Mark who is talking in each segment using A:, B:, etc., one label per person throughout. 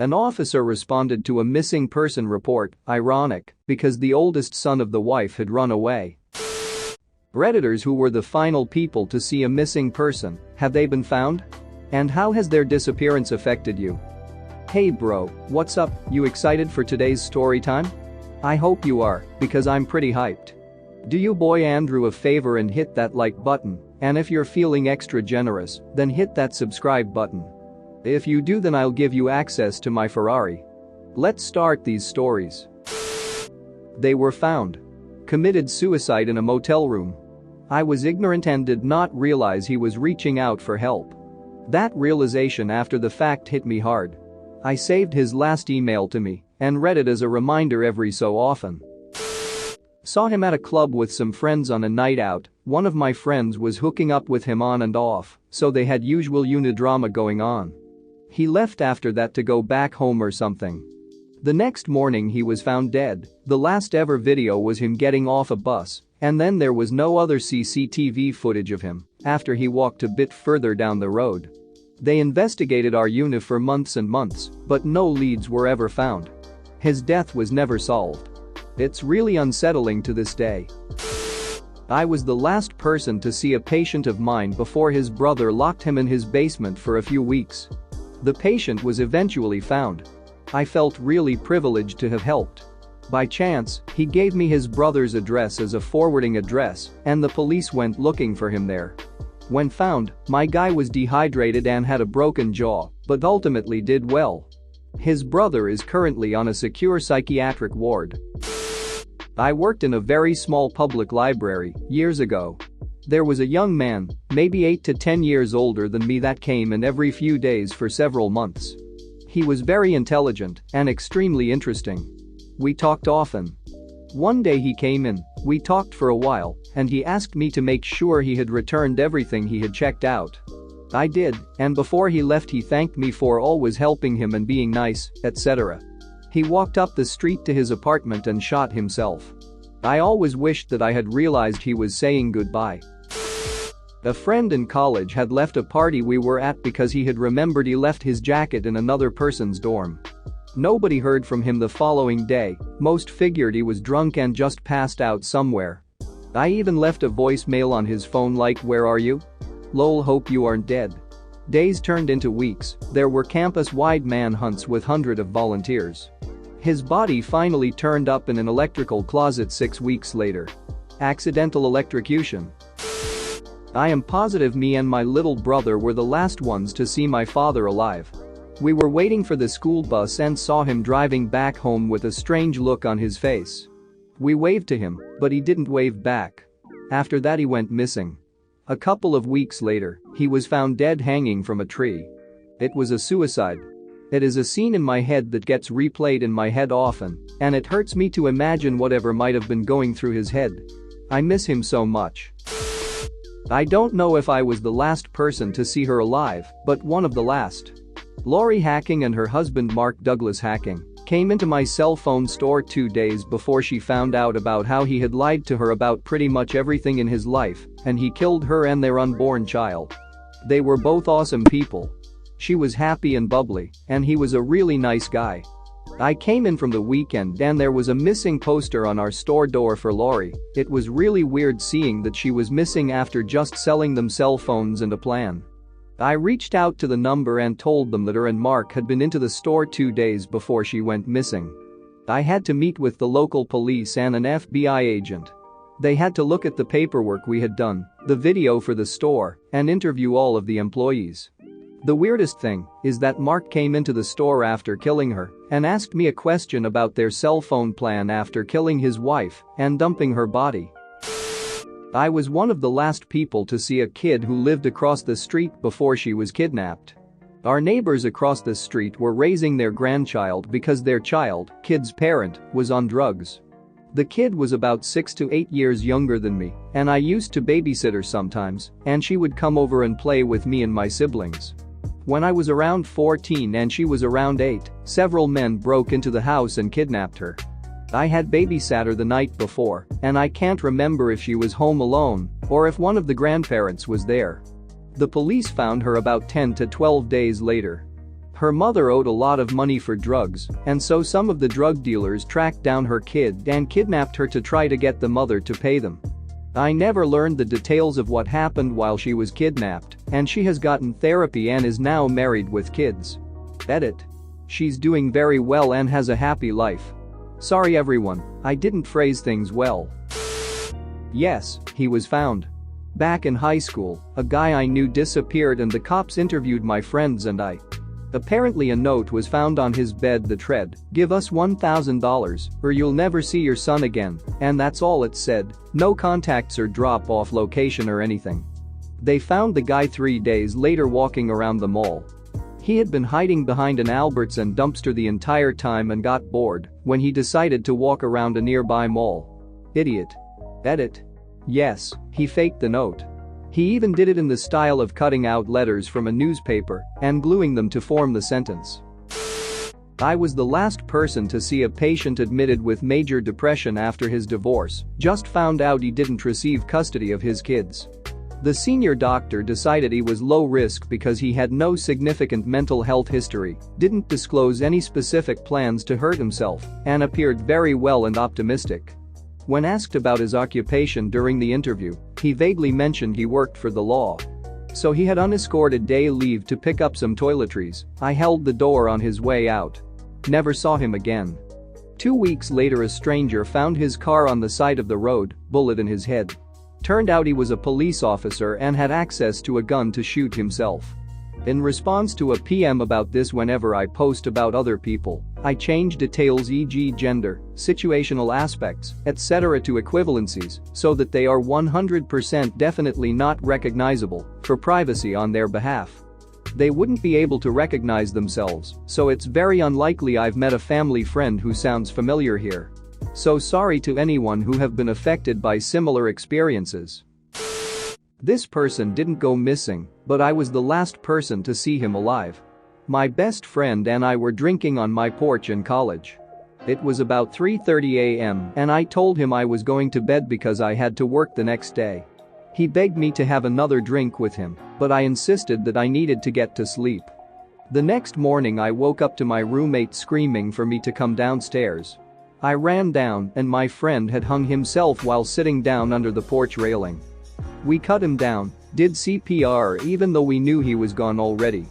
A: An officer responded to a missing person report, ironic, because the oldest son of the wife had run away. Redditors who were the final people to see a missing person, have they been found? And how has their disappearance affected you? Hey bro, what's up, you excited for today's story time? I hope you are, because I'm pretty hyped. Do you boy Andrew a favor and hit that like button, and if you're feeling extra generous, then hit that subscribe button. If you do, then I'll give you access to my Ferrari. Let's start these stories. They were found. Committed suicide in a motel room. I was ignorant and did not realize he was reaching out for help. That realization after the fact hit me hard. I saved his last email to me and read it as a reminder every so often. Saw him at a club with some friends on a night out. One of my friends was hooking up with him on and off, so they had usual unidrama going on. He left after that to go back home or something. The next morning he was found dead. The last ever video was him getting off a bus, and then there was no other CCTV footage of him after he walked a bit further down the road. They investigated our unit for months and months, but no leads were ever found. His death was never solved. It's really unsettling to this day. I was the last person to see a patient of mine before his brother locked him in his basement for a few weeks. The patient was eventually found. I felt really privileged to have helped. By chance, he gave me his brother's address as a forwarding address, and the police went looking for him there. When found, my guy was dehydrated and had a broken jaw, but ultimately did well. His brother is currently on a secure psychiatric ward. I worked in a very small public library years ago. There was a young man, maybe 8 to 10 years older than me, that came in every few days for several months. He was very intelligent and extremely interesting. We talked often. One day he came in, we talked for a while, and he asked me to make sure he had returned everything he had checked out. I did, and before he left he thanked me for always helping him and being nice, etc. He walked up the street to his apartment and shot himself. I always wished that I had realized he was saying goodbye. A friend in college had left a party we were at because he had remembered he left his jacket in another person's dorm. Nobody heard from him the following day. Most figured he was drunk and just passed out somewhere. I even left a voicemail on his phone like, "Where are you? Lol, hope you aren't dead." Days turned into weeks. There were campus-wide manhunts with hundreds of volunteers. His body finally turned up in an electrical closet 6 weeks later. Accidental electrocution. I am positive me and my little brother were the last ones to see my father alive. We were waiting for the school bus and saw him driving back home with a strange look on his face. We waved to him, but he didn't wave back. After that he went missing. A couple of weeks later, he was found dead hanging from a tree. It was a suicide. It is a scene in my head that gets replayed in my head often, and it hurts me to imagine whatever might have been going through his head. I miss him so much. I don't know if I was the last person to see her alive, but one of the last. Lori Hacking and her husband Mark Douglas Hacking came into my cell phone store 2 days before she found out about how he had lied to her about pretty much everything in his life, and he killed her and their unborn child. They were both awesome people. She was happy and bubbly, and he was a really nice guy. I came in from the weekend and there was a missing poster on our store door for Lori. It was really weird seeing that she was missing after just selling them cell phones and a plan. I reached out to the number and told them that her and Mark had been into the store 2 days before she went missing. I had to meet with the local police and an FBI agent. They had to look at the paperwork we had done, the video for the store, and interview all of the employees. The weirdest thing is that Mark came into the store after killing her and asked me a question about their cell phone plan after killing his wife and dumping her body. I was one of the last people to see a kid who lived across the street before she was kidnapped. Our neighbors across the street were raising their grandchild because their kid's parent, was on drugs. The kid was about 6 to 8 years younger than me, and I used to babysit her sometimes, and she would come over and play with me and my siblings. When I was around 14 and she was around 8, several men broke into the house and kidnapped her. I had babysat her the night before, and I can't remember if she was home alone or if one of the grandparents was there. The police found her about 10 to 12 days later. Her mother owed a lot of money for drugs, and so some of the drug dealers tracked down her kid and kidnapped her to try to get the mother to pay them. I never learned the details of what happened while she was kidnapped, and she has gotten therapy and is now married with kids. Edit. She's doing very well and has a happy life. Sorry everyone, I didn't phrase things well. Yes, he was found. Back in high school, a guy I knew disappeared and the cops interviewed my friends and I. Apparently a note was found on his bed that read, "Give us $1,000 or you'll never see your son again," and that's all it said, no contacts or drop-off location or anything. They found the guy 3 days later walking around the mall. He had been hiding behind an Albertsons dumpster the entire time and got bored when he decided to walk around a nearby mall. Idiot. Edit. Yes, he faked the note. He even did it in the style of cutting out letters from a newspaper and gluing them to form the sentence. I was the last person to see a patient admitted with major depression after his divorce, just found out he didn't receive custody of his kids. The senior doctor decided he was low risk because he had no significant mental health history, didn't disclose any specific plans to hurt himself, and appeared very well and optimistic. When asked about his occupation during the interview, he vaguely mentioned he worked for the law. So he had unescorted day leave to pick up some toiletries. I held the door on his way out. Never saw him again. 2 weeks later a stranger found his car on the side of the road, bullet in his head. Turned out he was a police officer and had access to a gun to shoot himself. In response to a PM about this whenever I post about other people, I change details e.g. gender, situational aspects, etc. to equivalencies so that they are 100% definitely not recognizable for privacy on their behalf. They wouldn't be able to recognize themselves, so it's very unlikely I've met a family friend who sounds familiar here. So sorry to anyone who have been affected by similar experiences. This person didn't go missing, but I was the last person to see him alive. My best friend and I were drinking on my porch in college. It was about 3:30 a.m. and I told him I was going to bed because I had to work the next day. He begged me to have another drink with him, but I insisted that I needed to get to sleep. The next morning I woke up to my roommate screaming for me to come downstairs. I ran down and my friend had hung himself while sitting down under the porch railing. We cut him down, did CPR even though we knew he was gone already.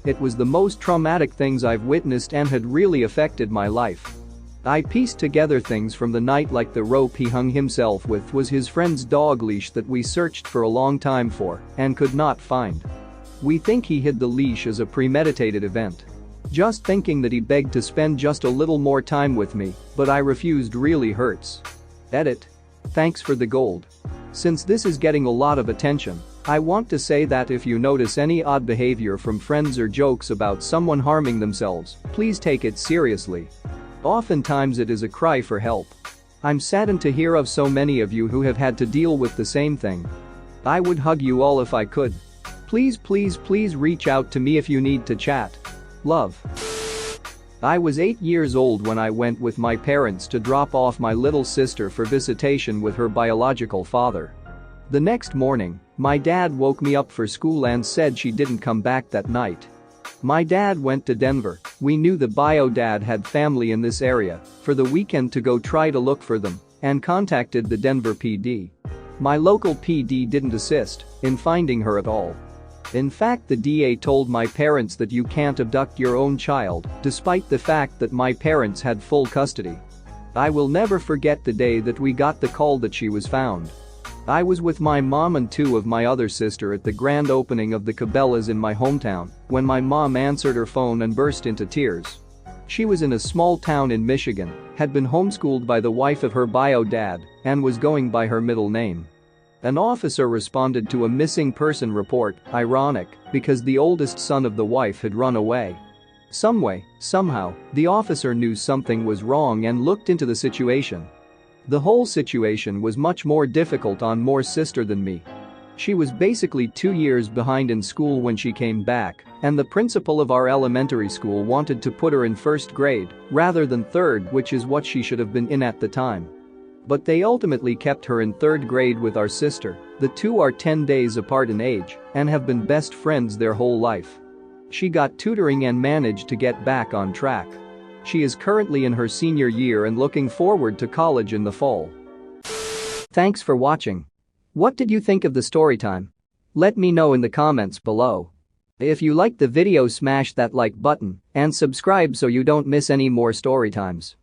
A: It was the most traumatic things I've witnessed and had really affected my life. I pieced together things from the night, like the rope he hung himself with was his friend's dog leash that we searched for a long time for and could not find. We think he hid the leash as a premeditated event. Just thinking that he begged to spend just a little more time with me, but I refused really hurts. Edit. Thanks for the gold. Since this is getting a lot of attention, I want to say that if you notice any odd behavior from friends or jokes about someone harming themselves, please take it seriously. Oftentimes it is a cry for help. I'm saddened to hear of so many of you who have had to deal with the same thing. I would hug you all if I could. Please reach out to me if you need to chat. Love. I was 8 years old when I went with my parents to drop off my little sister for visitation with her biological father. The next morning, my dad woke me up for school and said she didn't come back that night. My dad went to Denver. We knew the bio dad had family in this area for the weekend to go try to look for them and contacted the Denver PD. My local PD didn't assist in finding her at all. In fact, the DA told my parents that you can't abduct your own child, despite the fact that my parents had full custody. I will never forget the day that we got the call that she was found. I was with my mom and 2 of my other sister at the grand opening of the Cabela's in my hometown when my mom answered her phone and burst into tears. She was in a small town in Michigan, had been homeschooled by the wife of her bio dad, and was going by her middle name. An officer responded to a missing person report, ironic, because the oldest son of the wife had run away. Some way, somehow, the officer knew something was wrong and looked into the situation. The whole situation was much more difficult on Moore's sister than me. She was basically 2 years behind in school when she came back, and the principal of our elementary school wanted to put her in 1st grade rather than 3rd, which is what she should have been in at the time. But they ultimately kept her in 3rd grade with our sister. The two are 10 days apart in age and have been best friends their whole life. She got tutoring and managed to get back on track. She is currently in her senior year and looking forward to college in the fall. Thanks for watching. What did you think of the story time? Let me know in the comments below. If you liked the video, smash that like button and subscribe so you don't miss any more story times.